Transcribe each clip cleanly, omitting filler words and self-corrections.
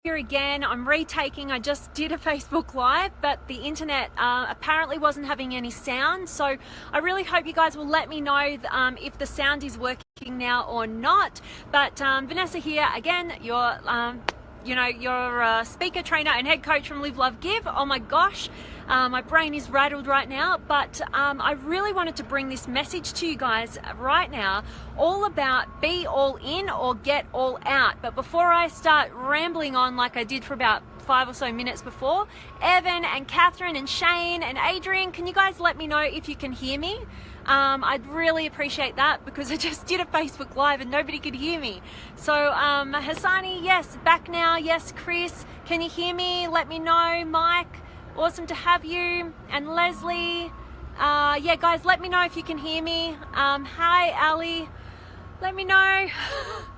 Here again. I'm retaking. I just did a Facebook Live, but the internet apparently wasn't having any sound. So I really hope you guys will let me know if the sound is working now or not. But Vanessa here again, your speaker, trainer, and head coach from Live, Love, Give. Oh my gosh. My brain is rattled right now, but I really wanted to bring this message to you guys right now, all about be all in or get all out. But before I start rambling on like I did for about 5 or so minutes before, Evan and Catherine and Shane and Adrian, can you guys let me know if you can hear me? I'd really appreciate that because I just did a Facebook Live and nobody could hear me. So Hassani, yes, back now. Yes, Chris, can you hear me? Let me know. Mike, awesome to have you. And Leslie, yeah guys, let me know if you can hear me. Hi Ali, let me know.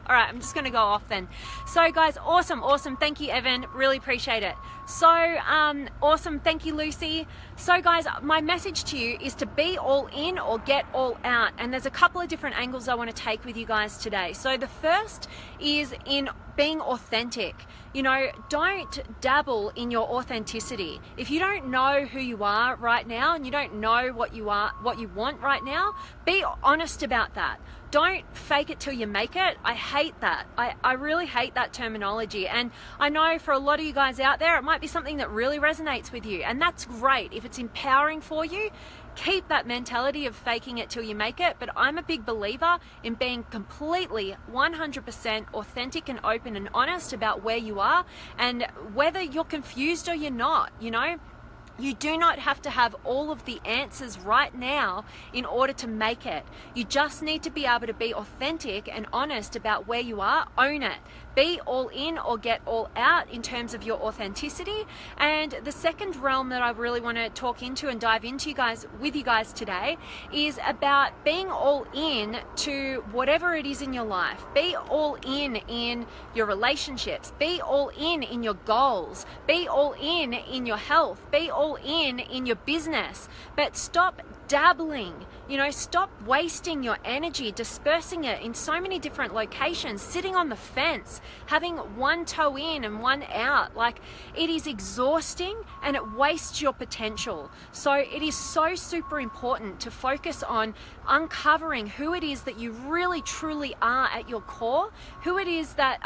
All right, I'm just gonna go off then. So guys, awesome, thank you Evan, really appreciate it. So awesome, thank you Lucy. So guys, my message to you is to be all in or get all out, and there's a couple of different angles I want to take with you guys today. So the first is in being authentic. You know, don't dabble in your authenticity. If you don't know who you are right now and you don't know what you want right now, be honest about that. Don't fake it till you make it. I hate that. I really hate that terminology. And I know for a lot of you guys out there, it might be something that really resonates with you. And that's great. If it's empowering for you, keep that mentality of faking it till you make it. But I'm a big believer in being completely 100% authentic and open and honest about where you are and whether you're confused or you're not, you know. You do not have to have all of the answers right now in order to make it. You just need to be able to be authentic and honest about where you are. Own it. Be all in or get all out in terms of your authenticity. And the second realm that I really want to talk into and dive into with you guys today is about being all in to whatever it is in your life. Be all in your relationships. Be all in your goals. Be all in your health. Be all in your business. But stop dabbling, you know, stop wasting your energy, dispersing it in so many different locations, sitting on the fence, having one toe in and one out. Like, it is exhausting and it wastes your potential. So it is so super important to focus on uncovering who it is that you really truly are at your core, who it is that,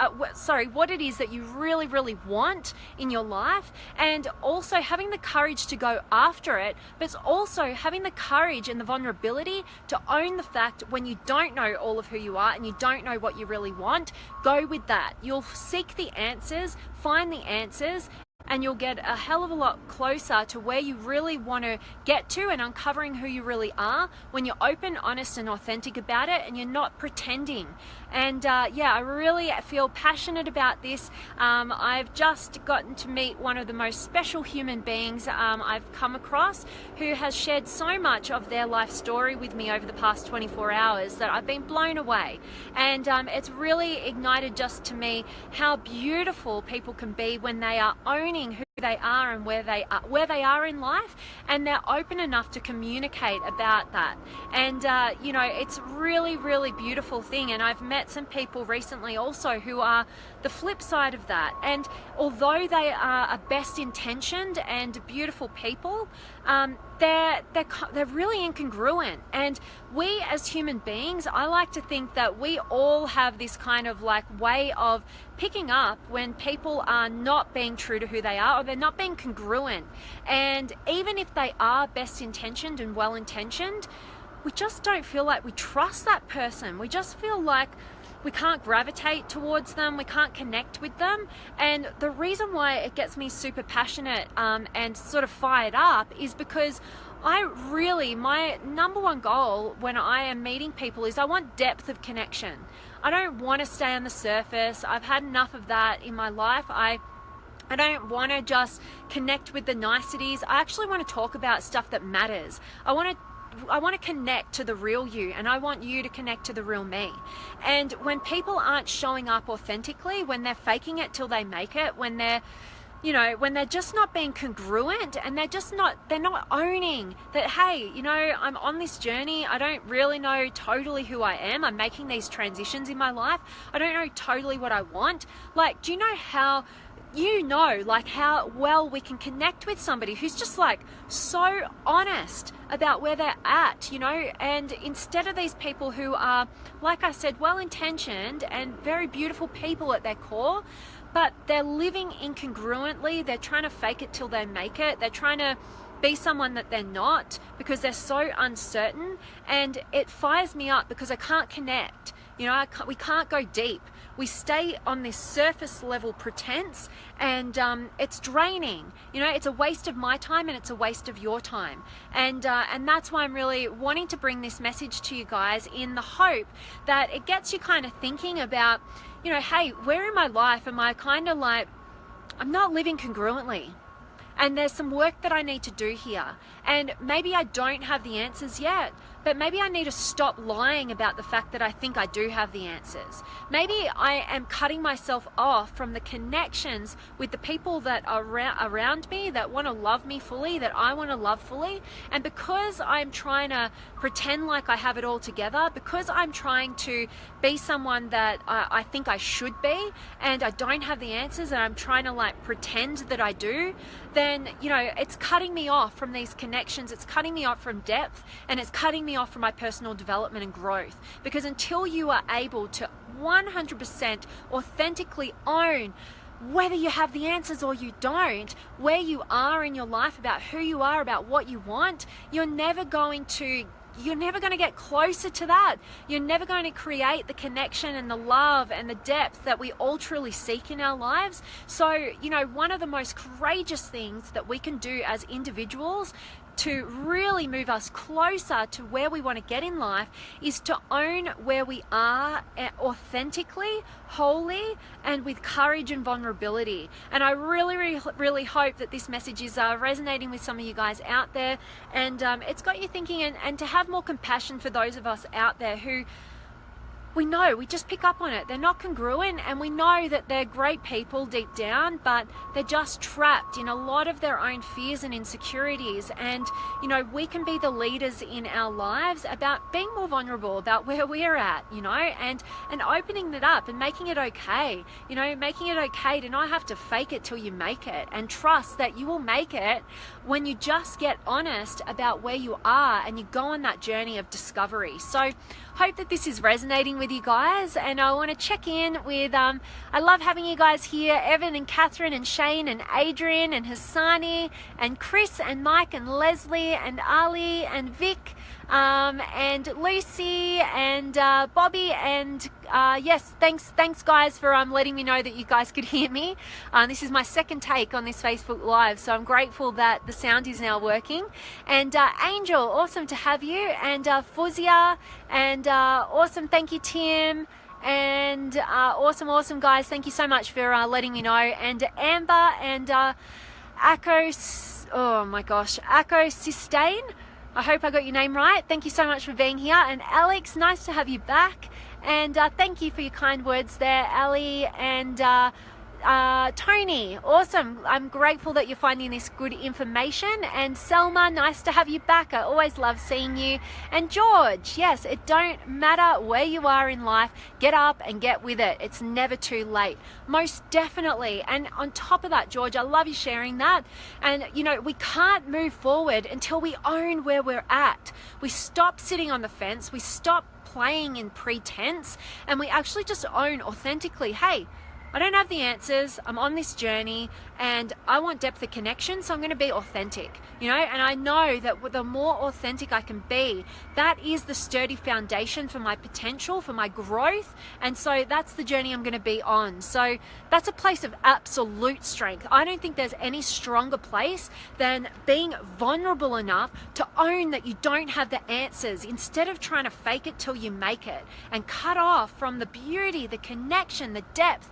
what it is that you really, really want in your life, and also having the courage to go after it, but also having the courage and the vulnerability to own the fact when you don't know all of who you are and you don't know what you really want. Go with that. You'll seek the answers, find the answers, and you'll get a hell of a lot closer to where you really want to get to and uncovering who you really are when you're open, honest, and authentic about it and you're not pretending. And yeah, I really feel passionate about this. I've just gotten to meet one of the most special human beings I've come across, who has shared so much of their life story with me over the past 24 hours that I've been blown away. And it's really ignited just to me how beautiful people can be when they are owning who they are and where they are in life, and they're open enough to communicate about that. And you know, it's really, really beautiful thing. And I've met some people recently also who are the flip side of that, and although they are a best intentioned and beautiful people, they're really incongruent. And we as human beings, I like to think that we all have this kind of like way of picking up when people are not being true to who they are, or they're not being congruent. And even if they are best intentioned and well intentioned, we just don't feel like we trust that person. We just feel like we can't gravitate towards them, we can't connect with them. And the reason why it gets me super passionate and sort of fired up is because my number one goal when I am meeting people is I want depth of connection. I don't want to stay on the surface. I've had enough of that in my life. I don't want to just connect with the niceties. I actually want to talk about stuff that matters. I want to connect to the real you, and I want you to connect to the real me. And when people aren't showing up authentically, when they're faking it till they make it, when they're just not being congruent, and they're not owning that, hey, you know, I'm on this journey. I don't really know totally who I am. I'm making these transitions in my life. I don't know totally what I want. Like, do you know how you know, like how well we can connect with somebody who's just like so honest about where they're at, you know, and instead of these people who are, like I said, well-intentioned and very beautiful people at their core, but they're living incongruently. They're trying to fake it till they make it. They're trying to be someone that they're not because they're so uncertain, and it fires me up because I can't connect. You know, we can't go deep. We stay on this surface level pretense, and it's draining. You know, it's a waste of my time and it's a waste of your time. And that's why I'm really wanting to bring this message to you guys, in the hope that it gets you kind of thinking about, you know, hey, where in my life am I kind of like, I'm not living congruently. And there's some work that I need to do here. And maybe I don't have the answers yet, but maybe I need to stop lying about the fact that I think I do have the answers. Maybe I am cutting myself off from the connections with the people that are around me, that want to love me fully, that I want to love fully. And because I'm trying to pretend like I have it all together, because I'm trying to be someone that I think I should be, and I don't have the answers, and I'm trying to like pretend that I do, then, you know, it's cutting me off from these connections. It's cutting me off from depth, and it's cutting me off from my personal development and growth. Because until you are able to 100% authentically own whether you have the answers or you don't, where you are in your life, about who you are, about what you want, you're never going to get closer to that. You're never going to create the connection and the love and the depth that we all truly seek in our lives. So, you know, one of the most courageous things that we can do as individuals to really move us closer to where we want to get in life is to own where we are authentically, wholly, and with courage and vulnerability. And I really hope that this message is resonating with some of you guys out there, and it's got you thinking, and to have more compassion for those of us out there who we just pick up on it. They're not congruent, and we know that they're great people deep down, but they're just trapped in a lot of their own fears and insecurities. And, you know, we can be the leaders in our lives about being more vulnerable about where we're at, you know, and opening it up and making it okay, you know, making it okay to not have to fake it till you make it, and trust that you will make it when you just get honest about where you are and you go on that journey of discovery. So hope that this is resonating with you guys, and I want to check in with I love having you guys here, Evan and Catherine and Shane and Adrian and Hassani and Chris and Mike and Leslie and Ali and Vic and Lucy and Bobby, and yes, thanks guys for letting me know that you guys could hear me. This is my second take on this Facebook Live, so I'm grateful that the sound is now working. And Angel, awesome to have you, and Fuzia, and awesome, thank you Tim, and awesome guys, thank you so much for letting me know. And Amber and Akko Sistane, I hope I got your name right. Thank you so much for being here. And Alex, nice to have you back. And thank you for your kind words there, Ali. And Tony, awesome. I'm grateful that you're finding this good information. And Selma, nice to have you back. I always love seeing you. And George, yes, it don't matter where you are in life, get up and get with it. It's never too late. Most definitely. And on top of that, George, I love you sharing that. And you know, we can't move forward until we own where we're at. We stop sitting on the fence, we stop playing in pretense, and we actually just own authentically, hey, I don't have the answers, I'm on this journey, and I want depth of connection, so I'm going to be authentic, you know. And I know that the more authentic I can be, that is the sturdy foundation for my potential, for my growth, and so that's the journey I'm going to be on. So that's a place of absolute strength. I don't think there's any stronger place than being vulnerable enough to own that you don't have the answers, instead of trying to fake it till you make it, and cut off from the beauty, the connection, the depth,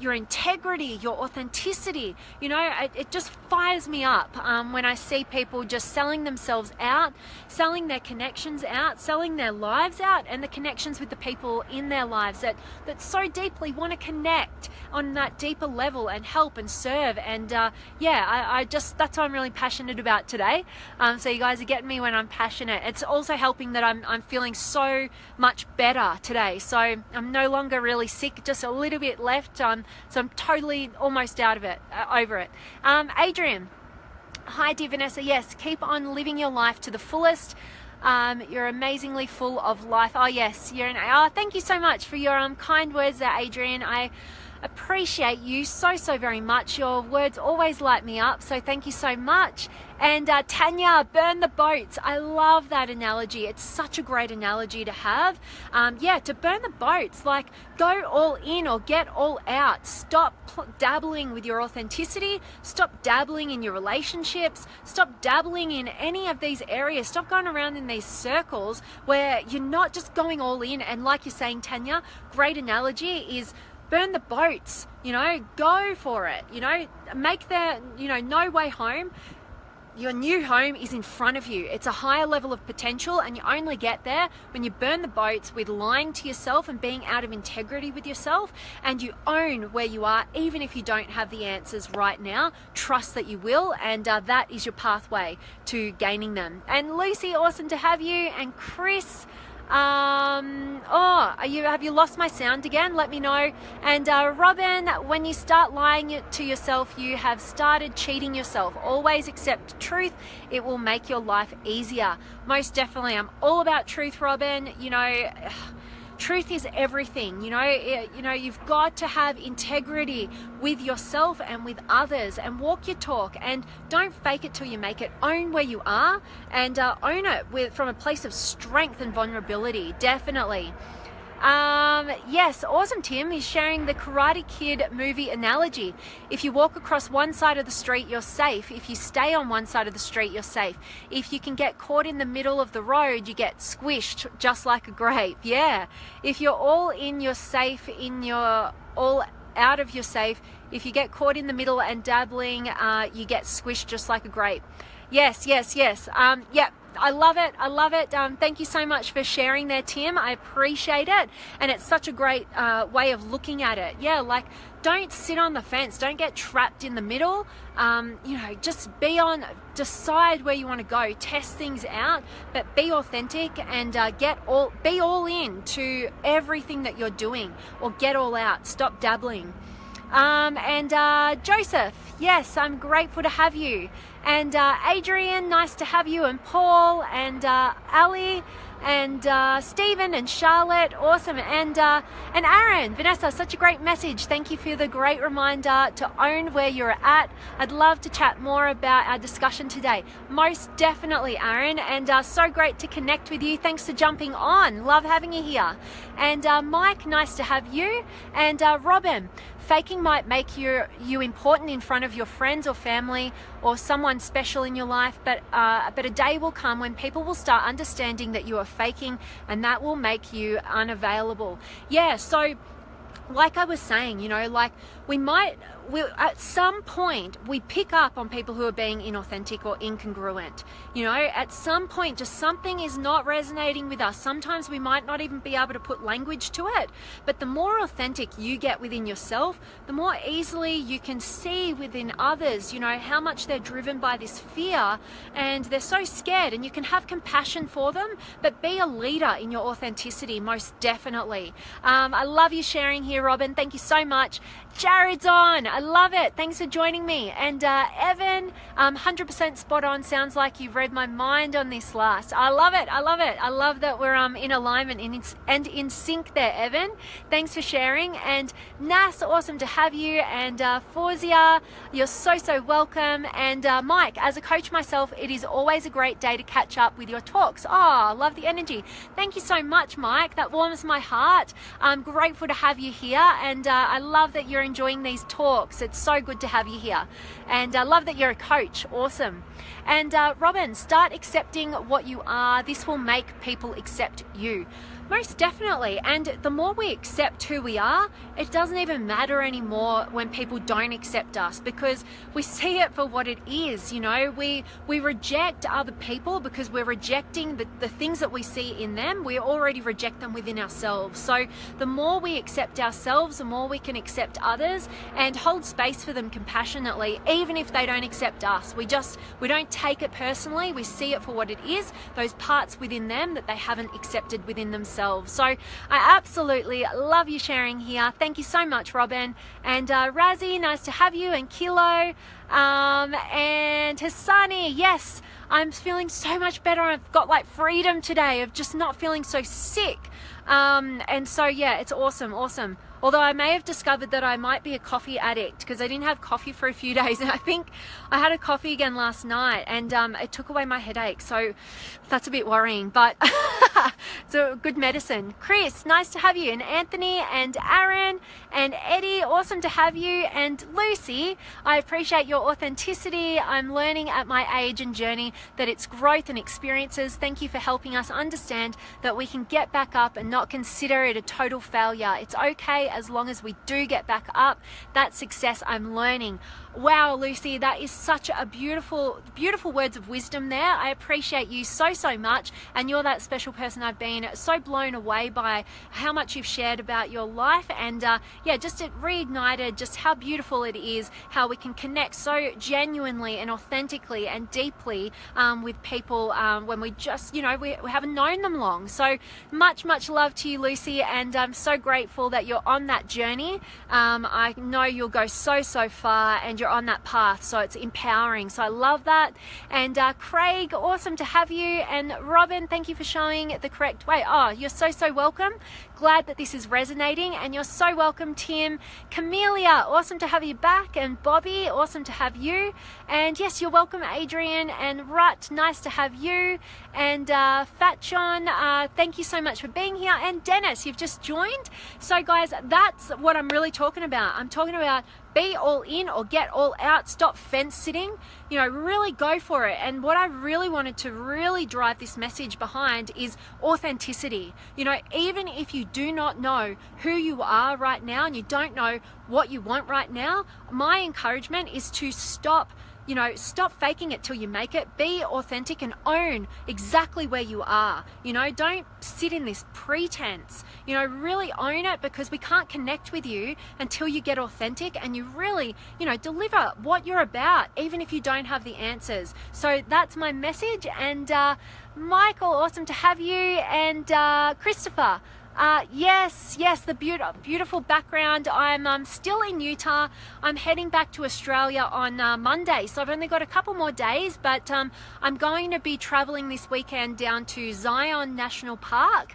your integrity, your authenticity. You know, it just fires me up when I see people just selling themselves out, selling their connections out, selling their lives out, and the connections with the people in their lives that so deeply want to connect on that deeper level and help and serve. And I just, that's what I'm really passionate about today. So you guys are getting me when I'm passionate. It's also helping that I'm feeling so much better today. So I'm no longer really sick, just a little bit left so I'm totally almost out of it, over it. Adrian, hi dear Vanessa, yes, keep on living your life to the fullest. You're amazingly full of life. Oh yes, thank you so much for your kind words there, Adrian. I appreciate you so very much. Your words always light me up, so thank you so much. And Tanya, burn the boats. I love that analogy. It's such a great analogy to have. To burn the boats, like go all in or get all out. Stop dabbling with your authenticity. Stop dabbling in your relationships. Stop dabbling in any of these areas. Stop going around in these circles where you're not just going all in. And like you're saying, Tanya, great analogy is burn the boats, go for it, make no way home. Your new home is in front of you. It's a higher level of potential, and you only get there when you burn the boats with lying to yourself and being out of integrity with yourself, and you own where you are, even if you don't have the answers right now. Trust that you will, and that is your pathway to gaining them. And Lucy, awesome to have you. And Chris, have you lost my sound again? Let me know. And Robin, when you start lying to yourself, you have started cheating yourself. Always accept truth. It will make your life easier. Most definitely. I'm all about truth, Robin. Truth is everything. You've got to have integrity with yourself and with others, and walk your talk, and don't fake it till you make it. Own where you are, and own it from a place of strength and vulnerability. Definitely. Yes, awesome. Tim is sharing the Karate Kid movie analogy. If you walk across one side of the street, you're safe. If you stay on one side of the street, you're safe. If you can get caught in the middle of the road, you get squished just like a grape. Yeah. If you're all in, you're safe. All out of, you're safe. If you get caught in the middle and dabbling, you get squished just like a grape. Yes. Yep. I love it. Thank you so much for sharing there, Tim. I appreciate it. And it's such a great way of looking at it. Yeah, like don't sit on the fence. Don't get trapped in the middle. Just decide where you want to go. Test things out, but be authentic and be all in to everything that you're doing, or get all out. Stop dabbling. Joseph, yes, I'm grateful to have you. And Adrian, nice to have you. And Paul and Ali and Stephen and Charlotte, awesome. And Aaron, Vanessa, such a great message. Thank you for the great reminder to own where you're at. I'd love to chat more about our discussion today. Most definitely, Aaron, and so great to connect with you. Thanks for jumping on. Love having you here. And Mike, nice to have you. And Robin, faking might make you important in front of your friends or family or someone special in your life, but a day will come when people will start understanding that you are faking, and that will make you unavailable. Yeah, so like I was saying, like at some point we pick up on people who are being inauthentic or incongruent. At some point just something is not resonating with us. Sometimes we might not even be able to put language to it, but the more authentic you get within yourself, the more easily you can see within others, how much they're driven by this fear and they're so scared, and you can have compassion for them, but be a leader in your authenticity, most definitely. I love you sharing here, Robin. Thank you so much. Jared's on. I love it. Thanks for joining me. And Evan, 100% spot on. Sounds like you've read my mind on this last. I love it. I love that we're in alignment and in sync there, Evan. Thanks for sharing. And Nas, awesome to have you. And Forzia, you're so welcome. And Mike, as a coach myself, it is always a great day to catch up with your talks. Oh, love the energy. Thank you so much, Mike. That warms my heart. I'm grateful to have you here. And I love that you're enjoying these talks. It's so good to have you here. And I love that you're a coach. Awesome. And Robin, start accepting what you are. This will make people accept you. Most definitely. And the more we accept who we are, it doesn't even matter anymore when people don't accept us, because we see it for what it is. We reject other people because we're rejecting the things that we see in them. We already reject them within ourselves. So the more we accept ourselves, the more we can accept others and hold space for them compassionately, even if they don't accept us. We don't take it personally. We see it for what it is, those parts within them that they haven't accepted within themselves. themselves. So I absolutely love you sharing here. Thank you so much, Robin. And Razzie, nice to have you. And Kilo, and Hassani, yes, I'm feeling so much better. I've got like freedom today of just not feeling so sick. And so yeah, it's awesome. Although I may have discovered that I might be a coffee addict because I didn't have coffee for a few days, and I think I had a coffee again last night, and it took away my headache, so that's a bit worrying, but it's a good medicine. Chris, nice to have you, and Anthony and Aaron and Eddie, awesome to have you, and Lucy, I appreciate your authenticity. I'm learning at my age and journey that it's growth and experiences. Thank you for helping us understand that we can get back up and not consider it a total failure. It's okay as long as we do get back up. That's success. I'm learning. Wow, Lucy, that is such a beautiful words of wisdom there. I appreciate you so much, and you're that special person. I've been so blown away by how much you've shared about your life, and yeah, just it reignited just how beautiful it is, how we can connect so genuinely and authentically and deeply with people when we just, you know, we haven't known them long. So much love to you, Lucy, and I'm so grateful that you're on that journey. I know you'll go so far, and you're on that path, so it's empowering. So I love that. And Craig, awesome to have you. And Robin, thank you for showing the correct way. Oh, you're so welcome. Glad that this is resonating, and you're so welcome, Tim. Camellia, awesome to have you back. And Bobby, awesome to have you. And yes, you're welcome, Adrian. And Rut, nice to have you. And Fat John, thank you so much for being here. And Dennis, you've just joined. So guys, that's what I'm really talking about. I'm talking about be all in or get all out. Stop fence sitting, you know, really go for it. And what I really wanted to really drive this message behind is authenticity. You know, even if you do not know who you are right now and you don't know what you want right now, my encouragement is to stop faking it till you make it. Be authentic and own exactly where you are. You know, don't sit in this pretense. You know, really own it, because we can't connect with you until you get authentic and you really, you know, deliver what you're about, even if you don't have the answers. So that's my message. And Michael, awesome to have you. And Christopher, yes, the beautiful background. I'm still in Utah. I'm heading back to Australia on Monday, so I've only got a couple more days, but I'm going to be traveling this weekend down to Zion National Park.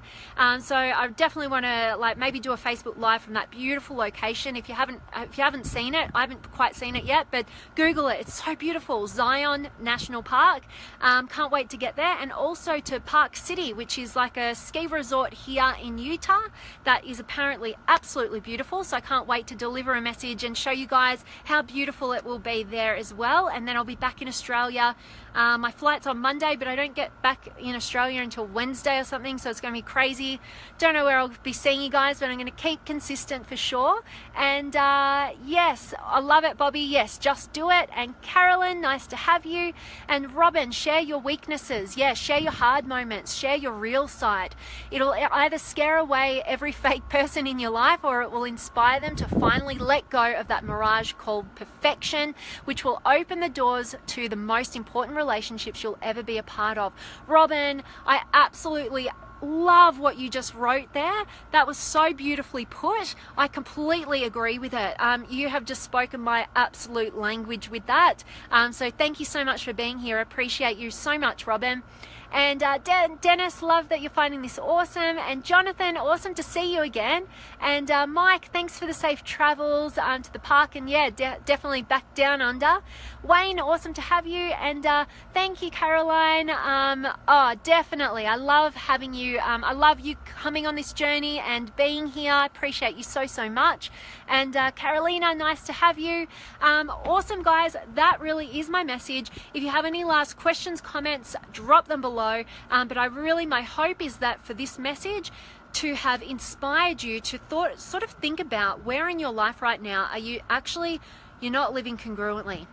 So I definitely want to like maybe do a Facebook Live from that beautiful location. If you haven't seen it, I haven't quite seen it yet, but Google it. It's so beautiful, Zion National Park. Can't wait to get there, and also to Park City, which is like a ski resort here in Utah that is apparently absolutely beautiful. So I can't wait to deliver a message and show you guys how beautiful it will be there as well. And then I'll be back in Australia. My flight's on Monday, but I don't get back in Australia until Wednesday or something, so it's going to be crazy. Don't know where I'll be seeing you guys, but I'm going to keep consistent for sure. And yes, I love it, Bobby. Yes, just do it. And Carolyn, nice to have you. And Robin, share your weaknesses. Yeah, share your hard moments. Share your real side. It'll either scare away every fake person in your life, or it will inspire them to finally let go of that mirage called perfection, which will open the doors to the most important relationships you'll ever be a part of. Robin, I absolutely love what you just wrote there. That was so beautifully put. I completely agree with it. You have just spoken my absolute language with that. So thank you so much for being here. I appreciate you so much, Robin. And Dennis, love that you're finding this awesome. And Jonathan, awesome to see you again. And Mike, thanks for the safe travels to the park. And yeah, definitely back down under. Wayne, awesome to have you. And thank you, Caroline. Oh, definitely. I love having you. I love you coming on this journey and being here. I appreciate you so much. And Carolina, nice to have you. Awesome, guys. That really is my message. If you have any last questions, comments, drop them below. But my hope is that for this message to have inspired you to sort of think about where in your life right now you're not living congruently.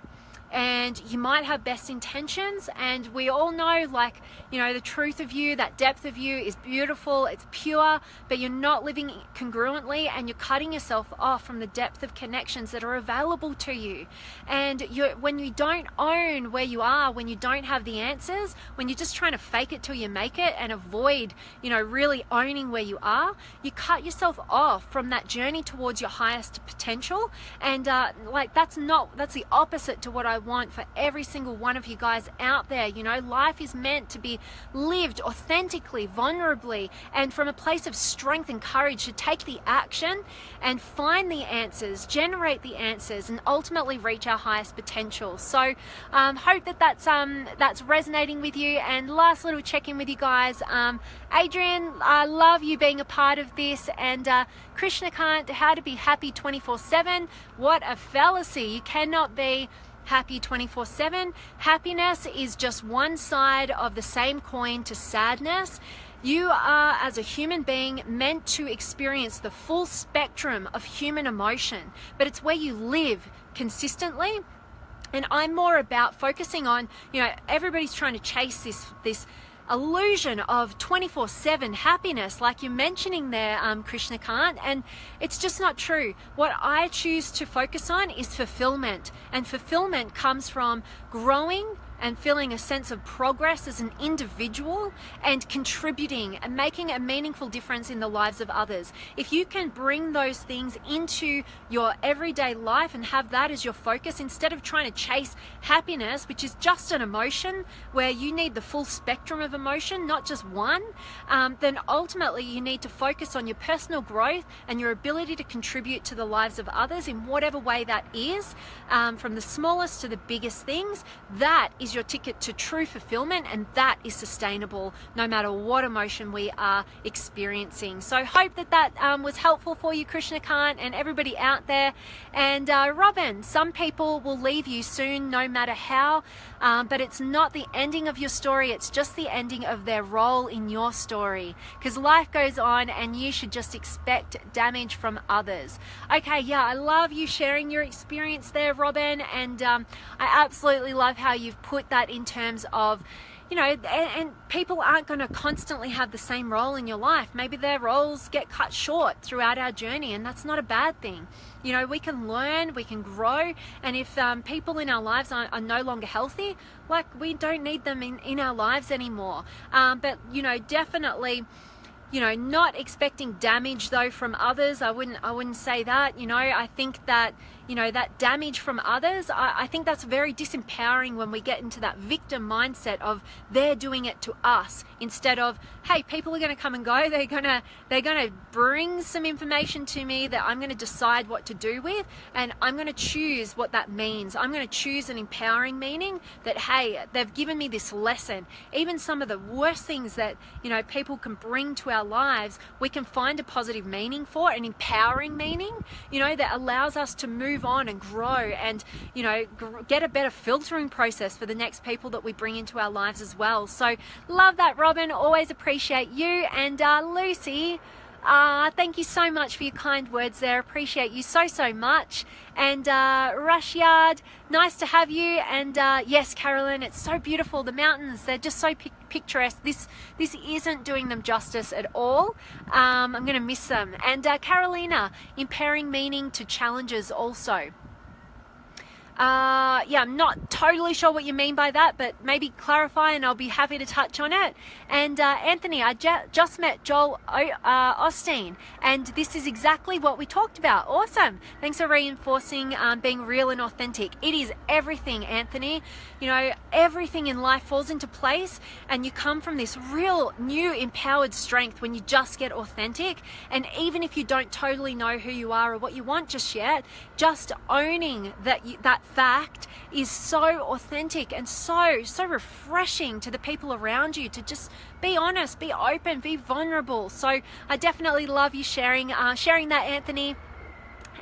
and you might have best intentions, and we all know, like, you know, the truth of you, that depth of you is beautiful, it's pure, but you're not living congruently, and you're cutting yourself off from the depth of connections that are available to you. And when you don't own where you are, when you don't have the answers, when you're just trying to fake it till you make it and avoid, you know, really owning where you are, you cut yourself off from that journey towards your highest potential. And like, that's the opposite to what I want for every single one of you guys out there. You know, life is meant to be lived authentically, vulnerably, and from a place of strength and courage to take the action and find the answers, generate the answers, and ultimately reach our highest potential. So hope that that's resonating with you. And last little check-in with you guys, Adrian, I love you being a part of this. And Krishnakant, how to be happy 24/7. What a fallacy. You cannot be happy 24/7. Happiness is just one side of the same coin to sadness. You are, as a human being, meant to experience the full spectrum of human emotion, but it's where you live consistently. And I'm more about focusing on, you know, everybody's trying to chase this illusion of 24/7 happiness, like you're mentioning there, Krishnakant, and it's just not true. What I choose to focus on is fulfillment, and fulfillment comes from growing and feeling a sense of progress as an individual and contributing and making a meaningful difference in the lives of others. If you can bring those things into your everyday life and have that as your focus, instead of trying to chase happiness, which is just an emotion where you need the full spectrum of emotion, not just one, then ultimately you need to focus on your personal growth and your ability to contribute to the lives of others in whatever way that is, from the smallest to the biggest things. That is your ticket to true fulfillment, and that is sustainable no matter what emotion we are experiencing. So hope that was helpful for you, Krishnakant, and everybody out there. And Robin, some people will leave you soon no matter how, but it's not the ending of your story, it's just the ending of their role in your story, because life goes on and you should just expect damage from others. Okay, yeah, I love you sharing your experience there, Robin, and I absolutely love how you've put that in terms of, you know, and people aren't going to constantly have the same role in your life. Maybe their roles get cut short throughout our journey, and that's not a bad thing. You know, we can learn, we can grow, and if people in our lives are no longer healthy, like, we don't need them in our lives anymore. But, you know, definitely, you know, not expecting damage though from others. I wouldn't say that. You know, I think that, you know, that damage from others, I think that's very disempowering when we get into that victim mindset of they're doing it to us, instead of, hey, people are going to come and go, they're going to bring some information to me that I'm going to decide what to do with, and I'm going to choose what that means. I'm going to choose an empowering meaning that, hey, they've given me this lesson. Even some of the worst things that, you know, people can bring to our lives, we can find a positive meaning for, an empowering meaning, you know, that allows us to move on and grow, and, you know, get a better filtering process for the next people that we bring into our lives as well. So love that, Robin. Always appreciate you. And Lucy, thank you so much for your kind words there. Appreciate you so much. And Rushyard, nice to have you. And yes, Carolyn, it's so beautiful. The mountains, they're just so picturesque. This isn't doing them justice at all. I'm going to miss them. And Carolina, impairing meaning to challenges also. Yeah, I'm not totally sure what you mean by that, but maybe clarify and I'll be happy to touch on it. And Anthony, I just met Joel Osteen, and this is exactly what we talked about. Awesome. Thanks for reinforcing being real and authentic. It is everything, Anthony. You know, everything in life falls into place, and you come from this real new empowered strength when you just get authentic. And even if you don't totally know who you are or what you want just yet, just owning that fact is so authentic and so refreshing to the people around you, to just be honest, be open, be vulnerable. So I definitely love you sharing that, Anthony.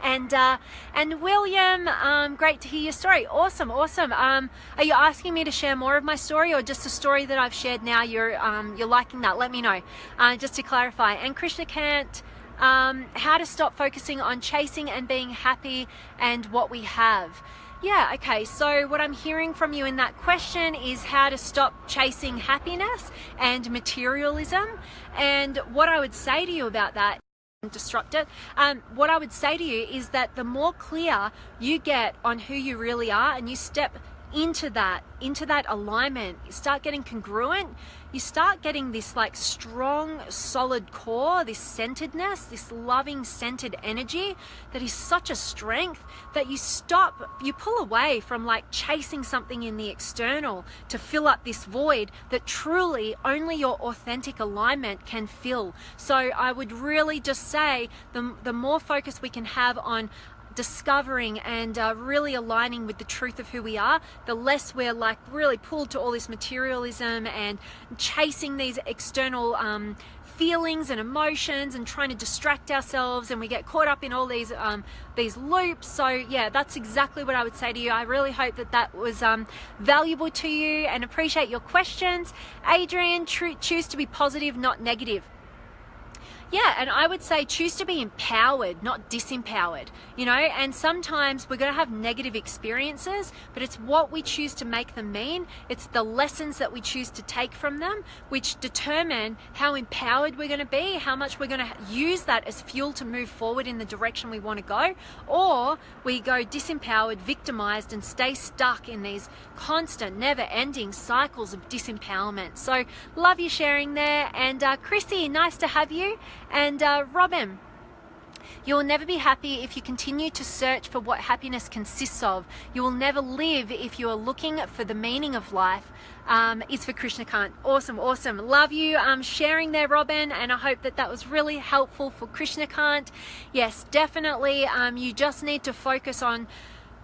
And William, great to hear your story. Awesome. Are you asking me to share more of my story, or just the story that I've shared now? You're liking that? Let me know, just to clarify. And Krishnakant, how to stop focusing on chasing and being happy and what we have. Yeah, okay, so what I'm hearing from you in that question is how to stop chasing happiness and materialism. And what I would say to you about that, disrupt it, what I would say to you is that the more clear you get on who you really are and you step into that alignment, you start getting congruent, you start getting this like strong, solid core, this centeredness, this loving, centered energy that is such a strength that you pull away from like chasing something in the external to fill up this void that truly only your authentic alignment can fill. So I would really just say the more focus we can have on discovering and really aligning with the truth of who we are, the less we're like really pulled to all this materialism and chasing these external feelings and emotions and trying to distract ourselves, and we get caught up in all these loops. So yeah, that's exactly what I would say to you. I really hope that was valuable to you and appreciate your questions. Adrian, choose to be positive, not negative. Yeah, and I would say choose to be empowered, not disempowered, you know, and sometimes we're going to have negative experiences, but it's what we choose to make them mean. It's the lessons that we choose to take from them, which determine how empowered we're going to be, how much we're going to use that as fuel to move forward in the direction we want to go, or we go disempowered, victimized, and stay stuck in these constant, never-ending cycles of disempowerment. So love you sharing there, and Chrissy, nice to have you. And Robin, you will never be happy if you continue to search for what happiness consists of. You will never live if you are looking for the meaning of life. Is for Krishnakant. Awesome. Love you sharing there, Robin, and I hope that was really helpful for Krishnakant. Yes, definitely. You just need to focus on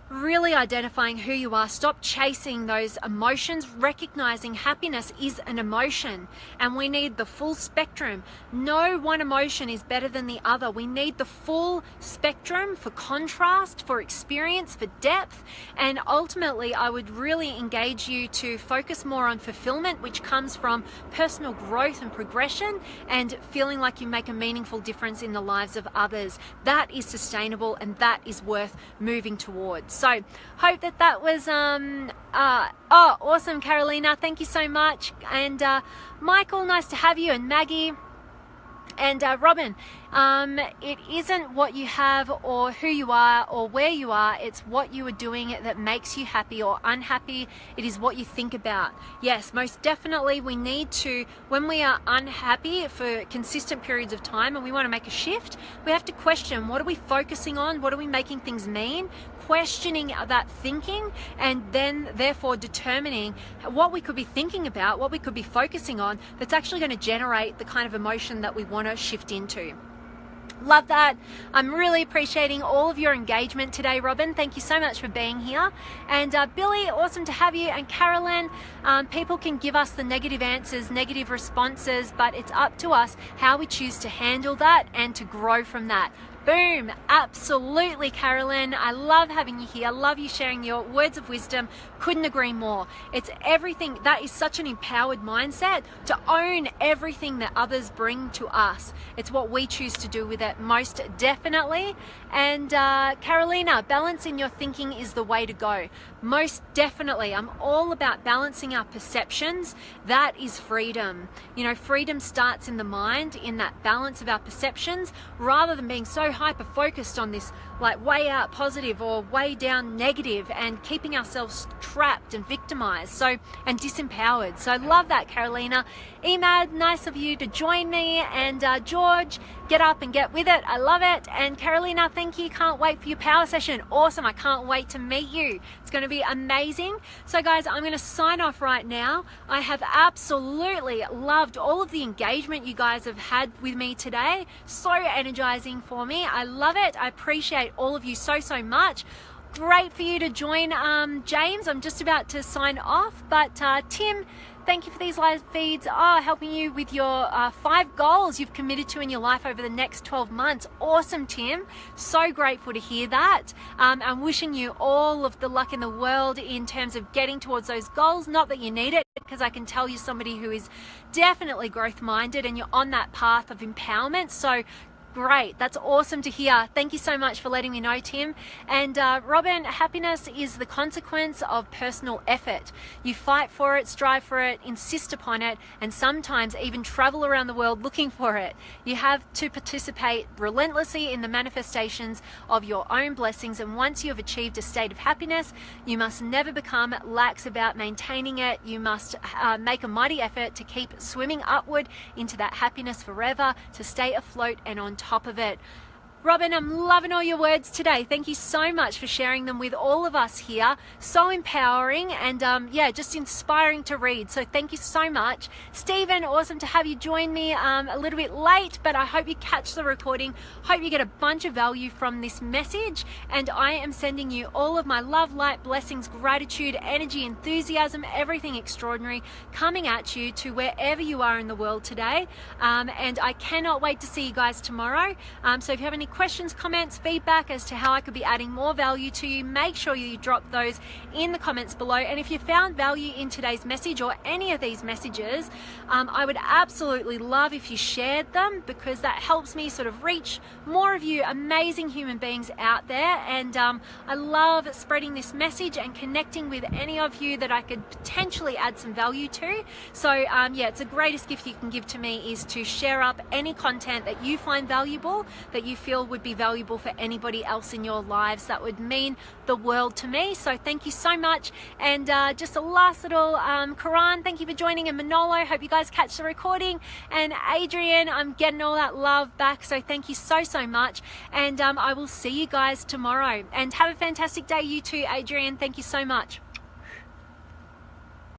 really identifying who you are. Stop chasing those emotions, recognizing happiness is an emotion and we need the full spectrum. No one emotion is better than the other. We need the full spectrum for contrast, for experience, for depth, and ultimately I would really engage you to focus more on fulfillment, which comes from personal growth and progression and feeling like you make a meaningful difference in the lives of others. That is sustainable and that is worth moving towards. So hope that was awesome, Carolina, thank you so much. And Michael, nice to have you, and Maggie. And Robin, it isn't what you have or who you are or where you are, it's what you are doing that makes you happy or unhappy. It is what you think about. Yes, most definitely we need to, when we are unhappy for consistent periods of time and we want to make a shift, we have to question, what are we focusing on? What are we making things mean? Questioning that thinking, and then therefore determining what we could be thinking about, what we could be focusing on that's actually going to generate the kind of emotion that we want to shift into. Love that. I'm really appreciating all of your engagement today, Robin. Thank you so much for being here. And Billy, awesome to have you. And Carolyn, people can give us the negative answers, negative responses, but it's up to us how we choose to handle that and to grow from that. Boom, absolutely, Carolyn. I love having you here. I love you sharing your words of wisdom. Couldn't agree more. It's everything. That is such an empowered mindset to own everything that others bring to us. It's what we choose to do with it, most definitely. And Carolina, balance in your thinking is the way to go. Most definitely. I'm all about balancing our perceptions. That is freedom. You know, freedom starts in the mind, in that balance of our perceptions, rather than being so hyper focused on this like way out positive or way down negative and keeping ourselves trapped and victimized, so, and disempowered. So I love that, Carolina. Emad, nice of you to join me. And George, get up and get with it. I love it. And Carolina, thank you. Can't wait for your power session. Awesome. I can't wait to meet you. It's going to be amazing. So guys, I'm going to sign off right now. I have absolutely loved all of the engagement you guys have had with me today. So energizing for me. I love it. I appreciate all of you so much. Great for you to join, James. I'm just about to sign off, but Tim, thank you for these live feeds, helping you with your 5 goals you've committed to in your life over the next 12 months. Awesome, Tim. So grateful to hear that. I'm wishing you all of the luck in the world in terms of getting towards those goals. Not that you need it, because I can tell you're somebody who is definitely growth minded and you're on that path of empowerment. So Great, that's awesome to hear. Thank you so much for letting me know, Tim. And Robin, happiness is the consequence of personal effort. You fight for it, strive for it, insist upon it, and sometimes even travel around the world looking for it. You have to participate relentlessly in the manifestations of your own blessings, and once you have achieved a state of happiness, you must never become lax about maintaining it. You must make a mighty effort to keep swimming upward into that happiness forever, to stay afloat and on top of it. Robin, I'm loving all your words today. Thank you so much for sharing them with all of us here. So empowering and yeah, just inspiring to read. So thank you so much. Stephen, awesome to have you join me a little bit late, but I hope you catch the recording. Hope you get a bunch of value from this message. And I am sending you all of my love, light, blessings, gratitude, energy, enthusiasm, everything extraordinary coming at you to wherever you are in the world today. And I cannot wait to see you guys tomorrow. So if you have any questions, comments, feedback as to how I could be adding more value to you, make sure you drop those in the comments below. And if you found value in today's message or any of these messages, I would absolutely love if you shared them, because that helps me sort of reach more of you amazing human beings out there. And I love spreading this message and connecting with any of you that I could potentially add some value to. So yeah, it's the greatest gift you can give to me is to share up any content that you find valuable, that you feel would be valuable for anybody else in your lives. That would mean the world to me. So thank you so much. And just a last little Karan, thank you for joining, and Manolo, hope you guys catch the recording, and Adrian, I'm getting all that love back, so thank you so much. And I will see you guys tomorrow, and have a fantastic day, you too, Adrian. Thank you so much.